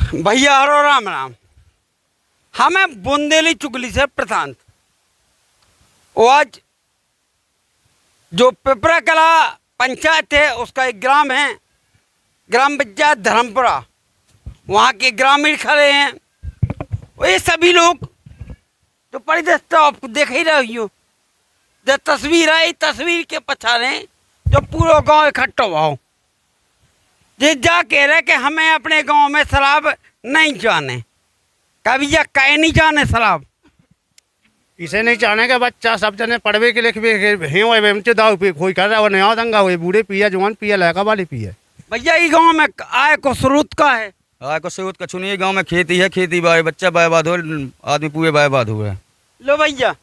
भैया हरो राम राम। हमें बुंदेली चुगली से प्रशांत। वो आज जो पिपरा कला पंचायत है उसका एक ग्राम है, ग्राम पंचायत धर्मपुरा। वहाँ के ग्रामीण खड़े हैं। ये सभी लोग जो परिदृश्य आपको देख ही रही हो, जो तस्वीर है, तस्वीर के पछाड़े जो पूरा गांव इकट्ठा हुआ हो, ये जा कह रहे कि हमें अपने गांव में शराब नहीं जाने। कभी या कहे नहीं जाने शराब इसे नहीं चाहने के बच्चा सब जने पढ़वे के लिखवे के दाऊ पी कोई कर रहा है, नया दंगा हुए, बूढ़े पिया, जवान पिया, लड़का वाले पिया। भैया ये गांव में आय को स्रोत का है? आय को स्रोत कछु नहीं है, गाँव में खेती है, खेती बाय बच्चा बर्बाद हो, आदमी पूरे बर्बाद हुए। लो भैया,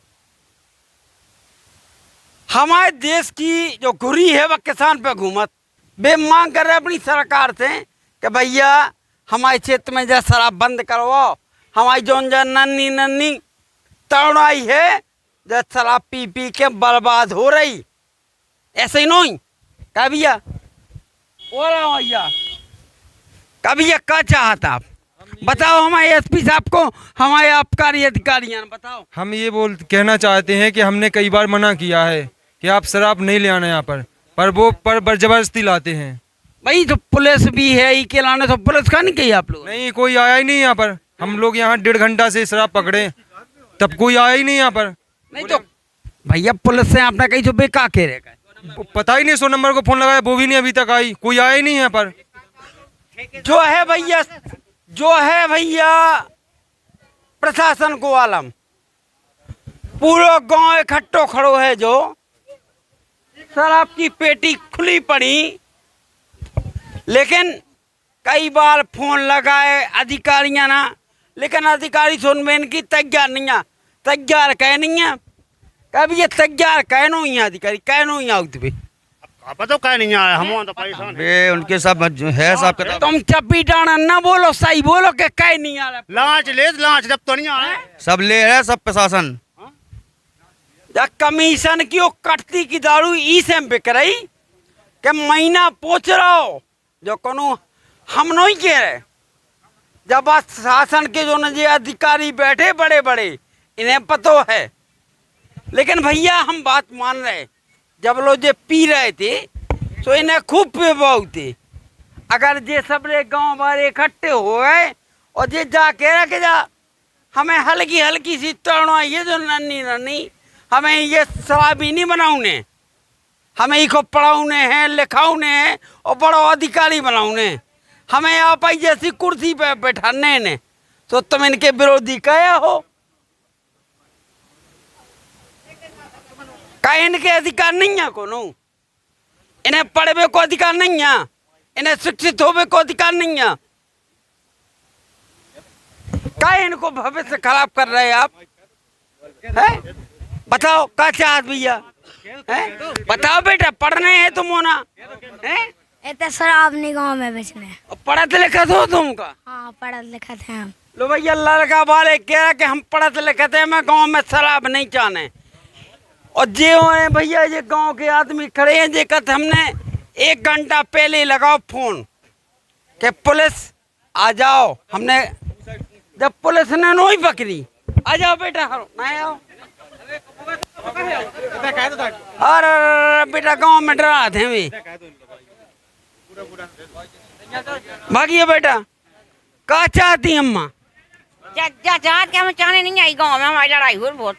हमारे देश की जो गुरी है वह किसान पे घूमत। वे मांग कर रहे अपनी सरकार से कि भैया हमारे क्षेत्र में जो शराब बंद करवाओ। हमारी जोन जो नन्नी नन्नी तरुणाई है जो शराब पी पी के बर्बाद हो रही, ऐसे ही नहीं क्या भैया? बोला भैया क्या भैया क्या चाहता आप बताओ? हमारे एसपी साहब को, हमारे आबकारी अधिकारियों ने बताओ। हम ये कहना चाहते हैं कि हमने कई बार मना किया है कि आप शराब नहीं ले आना यहाँ पर वो जबरदस्ती लाते हैं। भाई तो पुलिस भी है ही के लाने, तो पुलिस का नहीं कही आप लोग? नहीं, कोई आया ही नहीं यहाँ पर। हम लोग यहाँ 1.5 घंटा से शराब पकड़े, तब कोई आया ही नहीं यहाँ पर। नहीं तो भैया पुलिस से आपने कही तो बेका कह रहे, पता ही नहीं, 100 नंबर को फोन लगाया वो भी नहीं अभी तक आई, कोई आया ही नहीं यहाँ पर। जो है भैया प्रशासन को आलम, पूरा गांव इकट्ठो खड़ो है, जो शराब की पेटी खुली पड़ी। लेकिन कई बार फोन लगाए अधिकारियां ना, लेकिन अधिकारी सुनने की तैयार नहीं है। तैयार कह नहीं है, कभी ये तैयार कहनो ही अधिकारी कहनो ही आउट भी अब तो कह नहीं आया, हम तो परेशान वे उनके सब है साहब का। तुम चप्पी डाना ना बोलो, सही बोलो कि कह नहीं आ रहा। लांच जब तो नहीं आ रहा, सब ले रहे सब प्रशासन। कमीशन की वो कटती की दारू ई से बिक रही कि महीना पूछ रहा हो जो कोनो हम नहीं कह रहे। जब आज शासन के जो नजे अधिकारी बैठे बड़े बड़े, इन्हें पतो है। लेकिन भैया हम बात मान रहे, जब लोग ये पी रहे थे तो इन्हें खूब पिवाऊ थे। अगर ये सबरे गांव वाले इकट्ठे हो गए और ये जा कह रहे कि जा हमें हल्की हल्की सी तरुणा ये जो नन्नी नन्नी, हमें ये शराबी नहीं बनाऊने, हमें इको पढ़ाऊने हैं, लिखाऊने हैं और बड़ो अधिकारी बनाऊने, हमें आप ही जैसी कुर्सी पे बैठाने ने, तो तुम इनके विरोधी कहे हो? का इनके अधिकार नहीं है? कोनो इन्हें पढ़वे को अधिकार नहीं है, इन्हें शिक्षित होवे को अधिकार नहीं है? का इनको भविष्य खराब कर रहे आप? है बताओ क्या चाहत भैया? बताओ बेटा, पढ़ने हैं तुम होना है? इतने शराब नहीं गाँव में बेचने। पढ़त लिखत हो तुमका? हाँ पढ़त लिखत हैं हम। लो भैया लड़का वाले कह रहे कि हम पढ़त लिखत हैं, मैं गांव में शराब नहीं चाहने। और जे हो भैया ये गांव के आदमी खड़े हैं, जे कहते हमने 1 घंटा पहले लगाओ फोन कि पुलिस आ जाओ। हमने जब पुलिस ने नहीं पकड़ी, आ जाओ बेटा, हरो ना आओ। अरे बेटा गांव में डरा थे भी भागिए बेटा। क्या चाहती अम्मा? चाहत के हम चाहने नहीं आई, गाँव में हमारी लड़ाई हुई बहुत।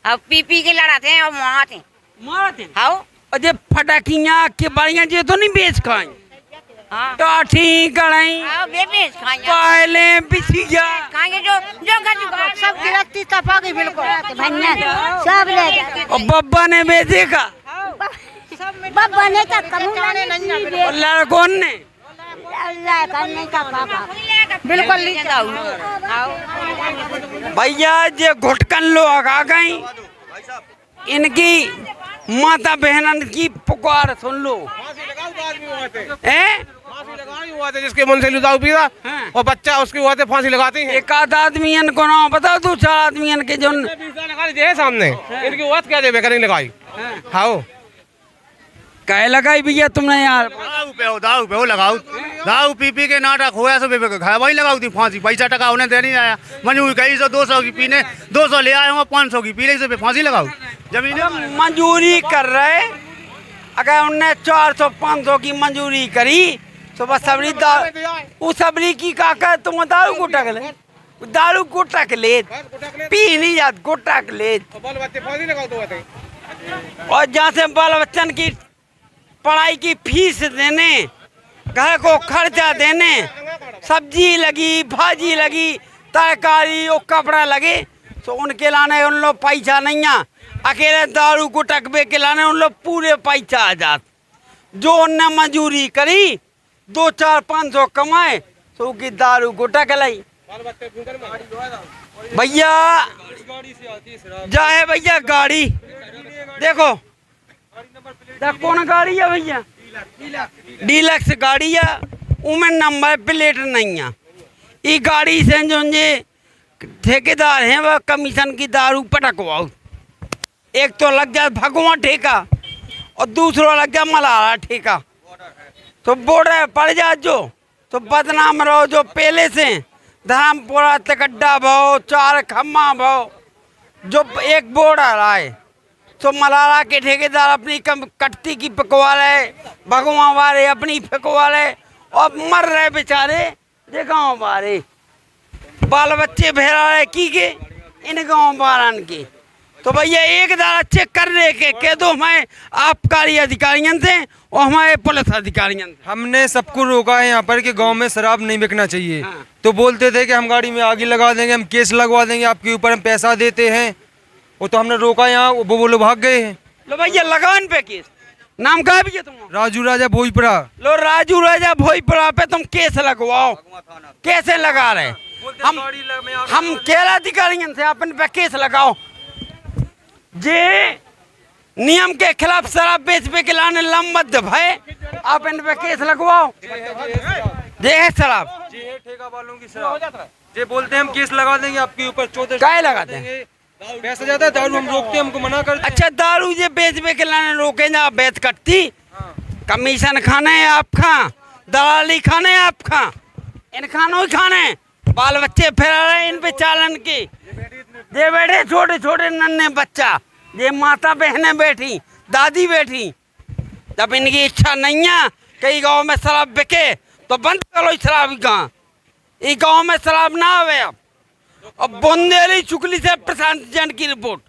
अब पी के लड़ाते हैं और मारते हैं। हाँ और जे फटाकियाँ के बारियाँ जे तो नहीं बेच खाई? हाँ काठी कढ़ाई बेच खाएंगे, पायले बिछिया खाएंगे जो सब गिरफ्ती तपा गई बिल्कुल सब ले जाते। और बब्बा ने बेचे का? बब्बा ने का कमूने नहीं और लड़कों ने नहीं का पापा बिल्कुल भैया जे घुटकन लोग आ गई, इनकी माता बहनन की पुकार सुन लो। हुआ था जिसके मन से दारू पीता और बच्चा उसके हुआ थे फांसी लगाती है। एक आध आदमियन को नाम बताओ, 2-4 आदमियन के जो लगाई सामने इनकी हुआ क्या देवे करें लगाई। हाँ कहे लगाई भैया तुमने यार? दाऊ पे लगाओ दारू पी के नाटक होया सब घर वही लगाऊ थी फांसी, पैसा टका उन्हें दे नहीं आया, मंजूरी कही 200 की पीने 200 ले आए, 500 की पी रही, फांसी लगाऊ जमीन मंजूरी कर रहे, अगर उनने 400-500 की मंजूरी करी तो बस सबरी उस सबरी की काका तुम दारू को टक ले, दारू को टक ले, पी नहीं जात को टक ले। और जहाँ से बाल बच्चन की पढ़ाई की फीस देने, घर को खर्चा देने, सब्जी लगी, भाजी लगी, तरकारी और कपड़ा लगे, तो उनके लाने उन लोग पैसा नहीं है। अकेले दारू को टकबे के लाने उन लोग पूरे पैसा आ जात। जो उनने मंजूरी करी 200-500 कमाए तो की दारू को टक लाई। भैया जाए भैया गाड़ी देखो, कौन गाड़ी है भैया? डीलक्स गाड़ी है, उमें नंबर प्लेट नहीं है। ये गाड़ी से जो ठेकेदार हैं वह कमीशन की दारू पटकवाओ। एक तो लग जाए भगवा ठेका और दूसरा लग जाए मलारा ठेका, तो बॉर्डर पड़ जा जो तो बदनाम रहो। जो पहले से धर्मपुरा तकड्डा भाव 4 खम्मा भाव जो एक बॉर्डर आए, तो मलारा के ठेकेदार अपनी कटती की पकवा रहे, भगवा वाले अपनी फेंकवा रहे और मर रहे बेचारे ये गाँव वाले, बाल बच्चे भेड़ा रहे की के इन गाँव वालन के। तो भैया एक दारा चेक कर रहे के कह दो मैं आबकारी अधिकारियों से और हमारे पुलिस अधिकारियों से। हमने सबको रोका है यहाँ पर कि गांव में शराब नहीं बिकना चाहिए। हाँ। तो बोलते थे कि हम गाड़ी में आगे लगा देंगे, हम केस लगवा देंगे आपके ऊपर, हम पैसा देते हैं। वो तो हमने रोका यहाँ, वो लोग भाग गए हैं। लो भैया लगाओ इन पे केस। नाम कहा भैया तुम? राजू राजा भोजपुरा। लो राजू राजा भोजपुरा पे तुम केस लगवाओ। कैसे लगा रहे? हम केला अधिकारियों से अपन पे केस लगाओ। जे नियम के खिलाफ शराब बेचने के लाने लंबद भाई आप इन पे केस लगवाओ। जे है शराब, जे है ठेका वालों की शराब, जे बोलते हैं हम केस लगा देंगे आपके ऊपर। 14 काय लगाते हैं? पैसा जाता है, दारू हम रोकते हैं, हमको मना करते हैं। अच्छा दारू जे बेचने के लाने रोके ना, बेच कटती कमीशन खाने हैं आप खा, दलाली खाने हैं आप खा, इन खानों ही खाने, बाल बच्चे फिरा रहे इन पे चालन के। ये बैठे छोटे छोटे नन्हे बच्चा, ये माता बहनें बैठी, दादी बैठी। जब इनकी इच्छा नहीं है कई गांव में शराब बिके तो बंद करो शराब कहाँ, ये गांव में शराब ना आवे। अब बुंदेली चुगली से प्रशांत जैन की रिपोर्ट।